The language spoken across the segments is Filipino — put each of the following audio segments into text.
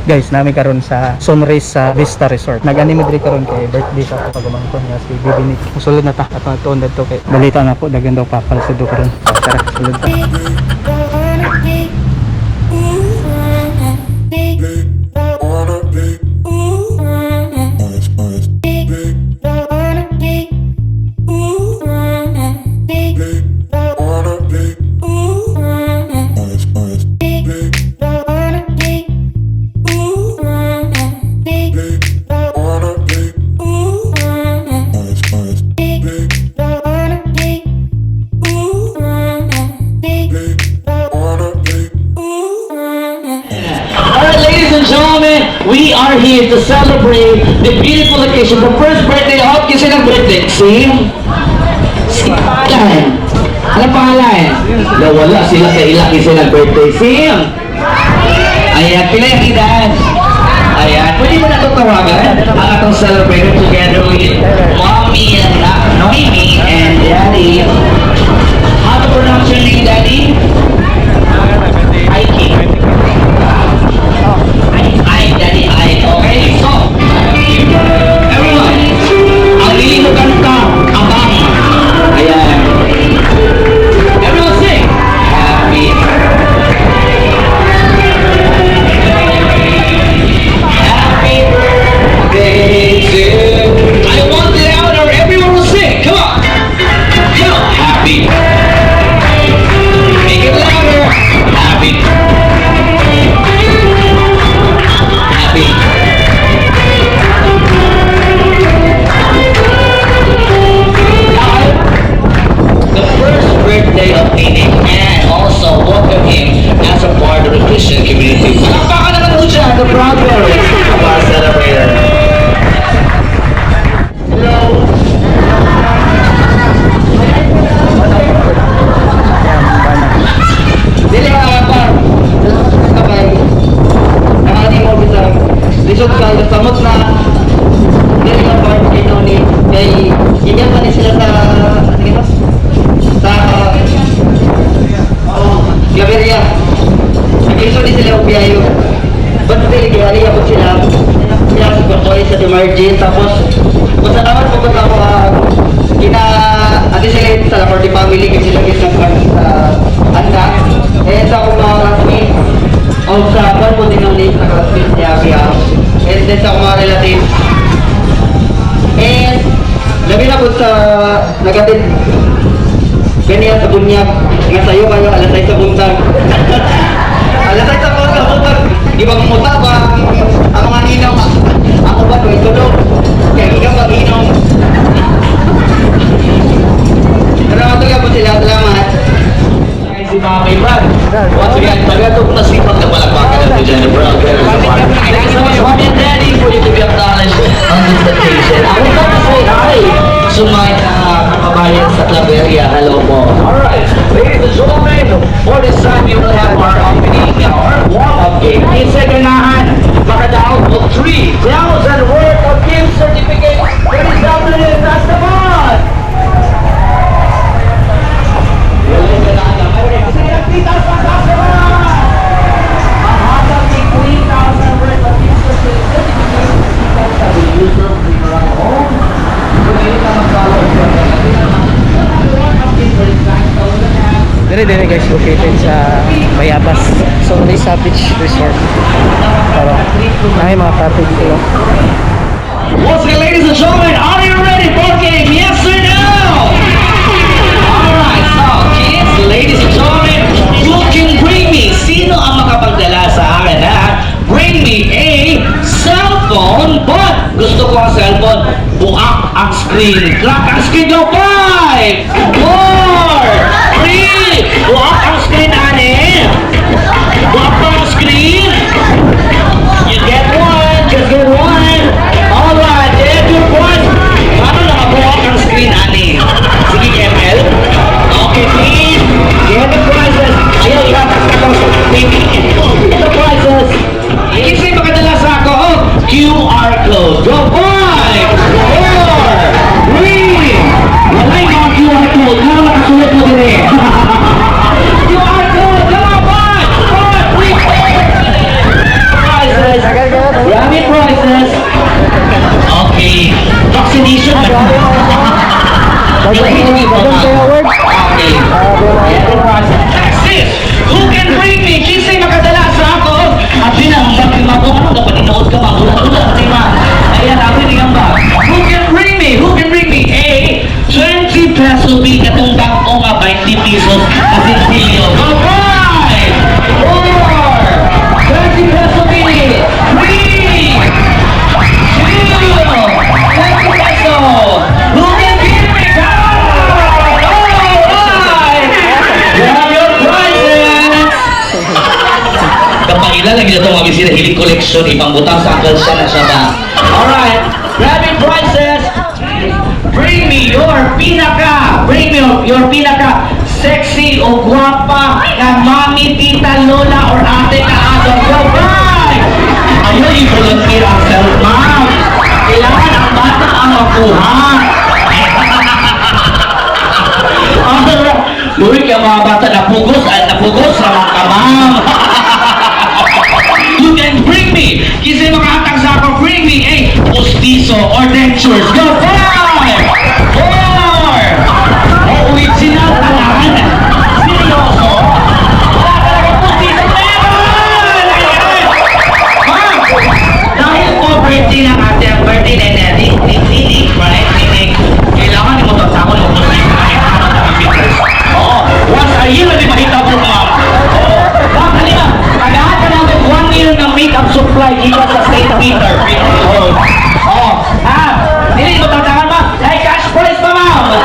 Guys, namin karon sa Sonrisa Vista Resort. Nag-anime diri karon kay birthday sa pagumangkon nga si Mcniq. Sulod na ta ato tuon dito kay balita na po daghan daw papal sa do karon. Tara, sulod ta. We are here to celebrate the beautiful occasion, the first birthday of kasi ng birthday. Si pangalan. Ano pangalan? Wala sila sa ilang kasi ng birthday. Sim! Ayan, pila yung edad? Ayan, pwede mo na ito tawagan. Ang atong celebrating together with Mommy and Noemi and Daddy. How to pronounce your name, Daddy? Aiki. Daddy, okay, so everyone, ang lili mo kanta, abang. Ayan. Everyone sing. Happy birthday to I want it louder. Everyone will sing. Come on. Come on. Happy. Make it louder. Happy. Birthday of Mcniq and also welcome him as a part of the Christian community. Palakpakan naman po siya, the proud parents of our celebrator. Hello! Dili par. Sabay. Nakani mo bisa. Lisod ka samot na. Dili ka par kay Tony. Kay ganyan pa ni sila sa sige ba? Sa Gaberia. Nag-iso din sila upiayo. Ba't hindi nagihari ako sila? Kaya sa Brgy sa Brgy. Tapos, kung sa naman po ba't ako ati sila sa Laporte family kasi sila gisang kami sa anak. Eh, sa akong mga classmates o sa ban po din sa classmates niya Abia. And then sa akong mga relatives. And, labi na po sa nagatid ganyan sa bunyag nga sayo kayo alas 6 sa buntag. Alas 6 sa buntag di ba mutabang ang mga ninaw ako ba doon tulog kaya ikaw pag-inom salamat po sila. Salamat si Mami Brad once again tagatog na sipag na palakpakan natin dyan Brad. Thank you so much Mommy and Daddy for you to be acknowledged on this occasion. I would like to say hi to my kababayan sa Claveria. Hello po. Alright, ladies and gentlemen, for this time we will have our opening, our warm-up game. Kinsa ganahan, makadaog of 3,000 worth of gift certificates. Ladies and gentlemen, that's the fun! Dire guys, located sa Bayabas Sonrisa Beach Resort. Pero may mga party dito. Once again, ladies and gentlemen, are you ready for game? Yes or no? Alright, so kids, ladies and gentlemen, you can bring me. Sino ang makapagdala sa akin ha? Bring me a cellphone, but gusto ko ang cellphone. Buak ang screen. Clock ang screen. Go 5, 4, 3. Buak ang screen, ane. Buak ang screen. You get one. Just get one. Alright, there you go. Paano nakabuak ang screen, ane? Sige, ML. Okay, please. Get the prizes. Ayaw, ihatak na ko. Get the prizes. Ayun sa'yo makadala sa ako. Oh, QR code. Go 5, 4, 3. Walay mga QR code. ilalagay na itong mga bisita, hilig collection, ipambutang sa angkal siya na siya ba. Alright, grabbing prizes. Bring me your pinaka sexy o guwapa na mami, tita, lola, or ate na adong. Go, bye! Ayun, i-volunteer ang self-mom. Kailangan ang bata ang makuha. Luwi ka mga bata, napugos sa mga kamam. You can bring me. Kasi mga atang sa ako, bring me a postizo or dentures. Go, 5, 4. Original tanan. Seryoso? Wala talaga postizo. Meron! Ayan! Ma'am, dahil po birthday ng ate, ang birthday na Nick, kailangan ni mo tatakon ng postizo na ikano ng fingers. Oo, once a year na di mahita po, ma'am. Oo, ma'am, halika. Kagahan ka natin 1 year ng makeup supply dito sa St. Peter. Oo, hindi mo tatangan, ma'am. Ay, cash prize pa, ma'am.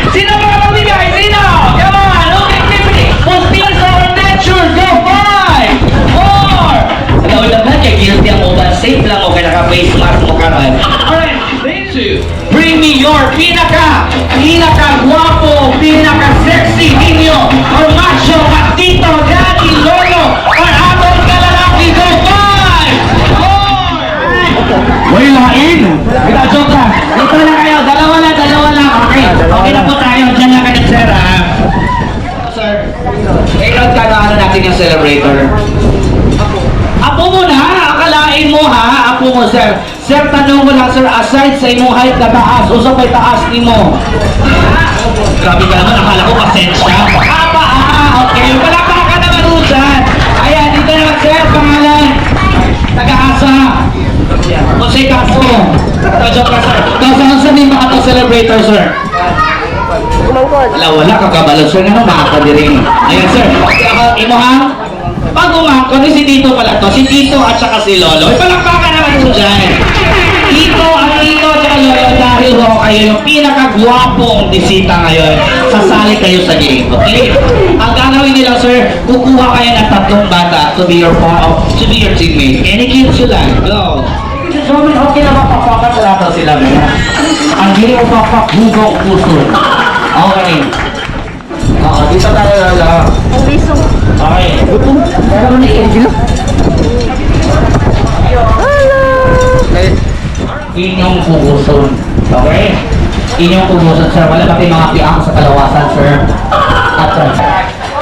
Sino mga magbigay? Sino? Come on, look at me. Postizo or dentures, go 5, 4. Alam mo lang na, kaya guilty ang mobile. Safe lang, okay, naka-face mask mo ka rin. Alright, 3, 2. Bring me your pinaka-guwapo, pinaka-sexy ninyo, or macho, matito, daddy, lolo, or atong kalalaki. Go 5, 4. Uy, lain! Joke lang. Dito na kayo. Dalawa lang. Okay. Okay na po tayo. Diyan lang kayo, sir, ha? Sir, kailan ka na natin yung celebrator? Apo mo na, akalain mo ha, apo mo sir. Sir, tanong mo lang sir, aside sa imong height na taas, usa pa'y taas ni mo. Grabe ka naman, akala ko pasensya. Okay, palakpak ka naman usan. Ayan, dito naman sir, pangalan, taga-asa. Jose Caso. Joke ka sir. Saan sa din mga celebrator sir? Wala kakabalo sir, nga makakadiring. Ayan sir, imuhang pag umangkon, si Tito pala to, si Tito at saka si Lolo. Palakpakan naman po dyan. Tito at Lolo, dahil ho kayo yung pinakagwapong bisita ngayon, sasali kayo sa game, okay? Ang gagawin nila sir, kukuha kayo ng 3 bata to be your teammate. Any kids you like, go. So, okay na mapapakat sa lahat sila. Ang hindi mo papakbugong puso. Okay. Dito tayo lang. Ang lisong. Okay. Pero na i-edilo. Hello! Inyong puguson. Okay? Inyong puguson, sir. Wala pati mga piang sa kalawasan, sir. At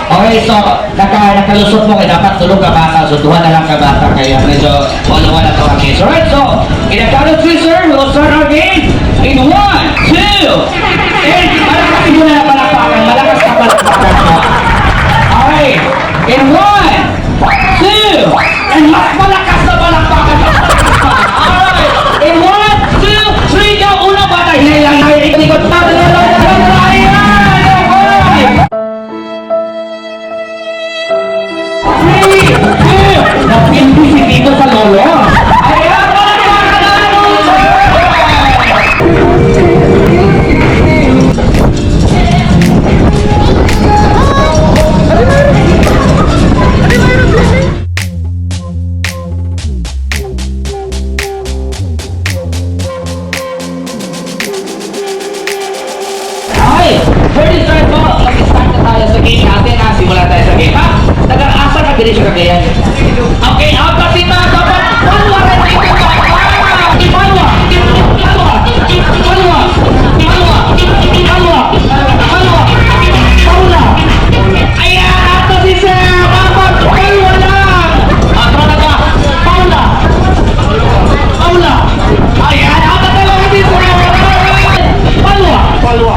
okay, so, nakalusot mo kayo. Dapat tulog ka bata. So, 2 na lang ka bata. Kaya medyo wala to ang case. Alright, so, in a count of 3, sir, we'll start our game. In 1, 2, and malakas mo na palakpakan. Malakas ka palakpakan mo. Okay. In 1, 2, and mas malakas na palakpakan. Alright. In 1, 2, 3, go. Unang bata. Hinayang. Ikot pa. Napindi si Tito sa lolo. Ayan, palakpakan na mo. Okay, ready start po. Mag-start na tayo sa game natin ha. Simula tayo sa game ha. Taga-asa ka, bilis ka Cagayan. Okay, out na si Tata. Palwa rin dito ka. Ipalwa. Paula. Ayan, out na si Sir. Palwa lang. Atro na ka. Paula. Ayan, out na talaga si Sir. Palwa. Paula.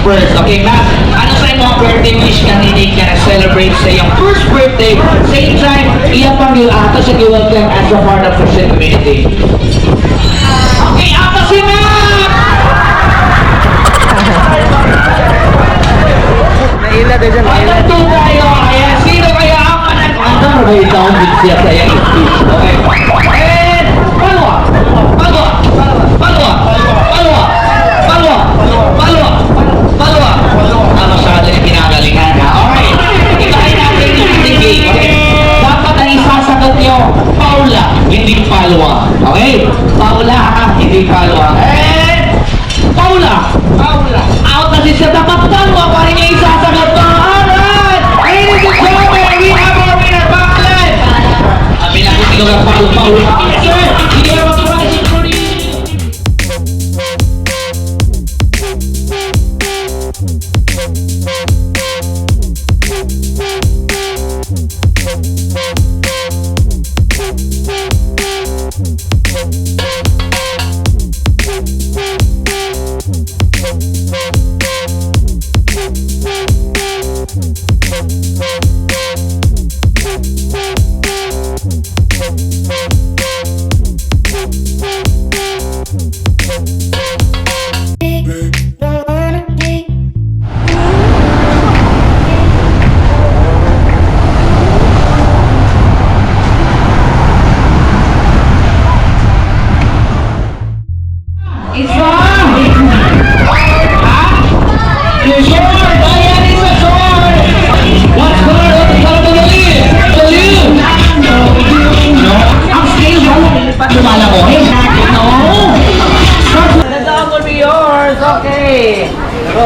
first. Okay, ma'am? Ano sa imong birthday wish ka hindi ka na-celebrate sa iyong first birthday? Same time, iya pang yung ato sa welcome as a part of Christian community. Okay, ato si ma'am! Naila din dyan. Pagkanto tayo, ayan, sino kaya ang manag-andar? May sound din siya sa iyong speech. Okay. And, palwa! Palwa! Palwa! Palwa! Palwa! Palwa! Palwa! Masyado yung pinagalingan ha. Okay. Ikahin natin yung game. Okay. Dapat ang isasagot nyo, Paula, hindi Palwa. Okay? Paula ha, hindi Palwa. And, Paula! Paula! Out na siya. Dapat Palwa pa rin yung isasagot mo. Alright! Ladies and gentlemen, we have our winner, Paula! Amin ako tinugag Paula. Sir, hindi ka mag-rise in front of you.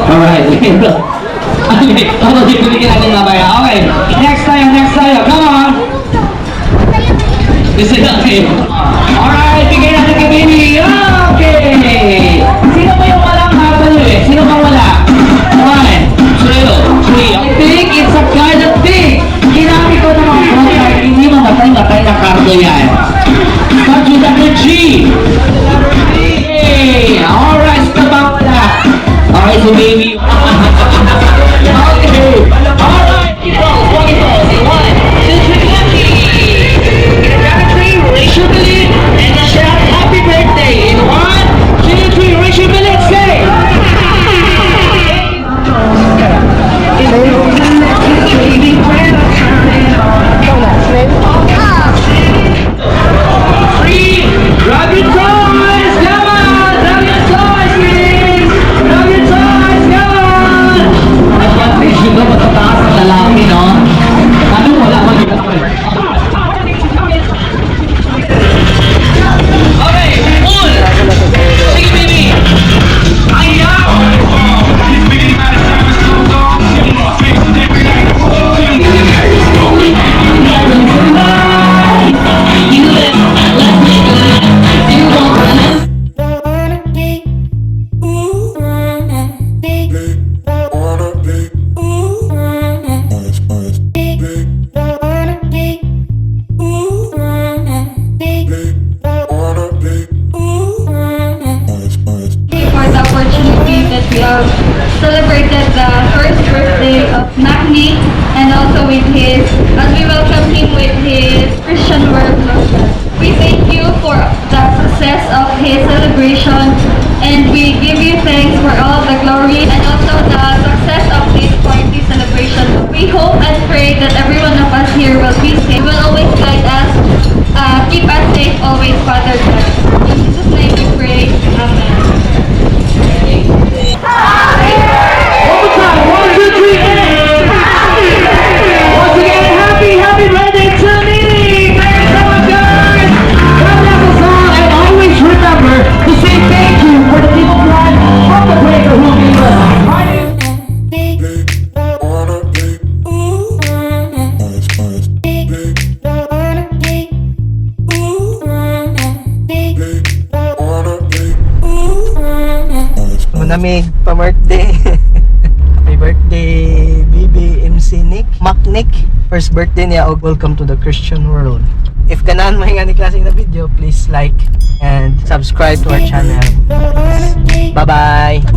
Alright. Okay, bibigyan natin mamaya. Okay, next tayo. Come on. This is okay. Alright, bigyan natin kay baby. Okay. Sino ba yung walang habalo eh? Sino ba wala? 1, 2, 3. I think it's a kind of thing. Ginamit ko ng mga contact. Hindi mamatay na kardo yan. Start with the G. Okay. Alright, sino ba wala? Alright, so baby. Okay. Alright, keep on. 1, 2, 3, happy. In a country, raise your billet and shout happy birthday. In 1, 2, 3, raise your billet, say. Grab your toys, come on! Grab your toys, please! Grab your toys, come on! Advantage yun ba matataas ang lalaki, no? Ano wala mag-iwas ko eh? Okay, full! Sige, baby! Ayaw! Celebrated the first birthday of Mcniq and also with his, as we welcome him with his Christian work. We thank you for the success of his celebration and we give you thanks for all the glory and also the success of this party celebration. We hope and pray that every one of us here will be safe. Will always guide us, keep us safe always, Father God. In Jesus' name we pray. Amen. One more time, 1, 2, 3, and once again, happy birthday to me! Thanks so much, guys! God bless us all, and always remember to say thank you for the people behind from the breaker who gave us. Manamig pa birthday. Happy birthday, Mcniq. First birthday niya og welcome to the Christian world. If ganahan mo nga ni klaseng na video, please like and subscribe to our channel. Bye-bye!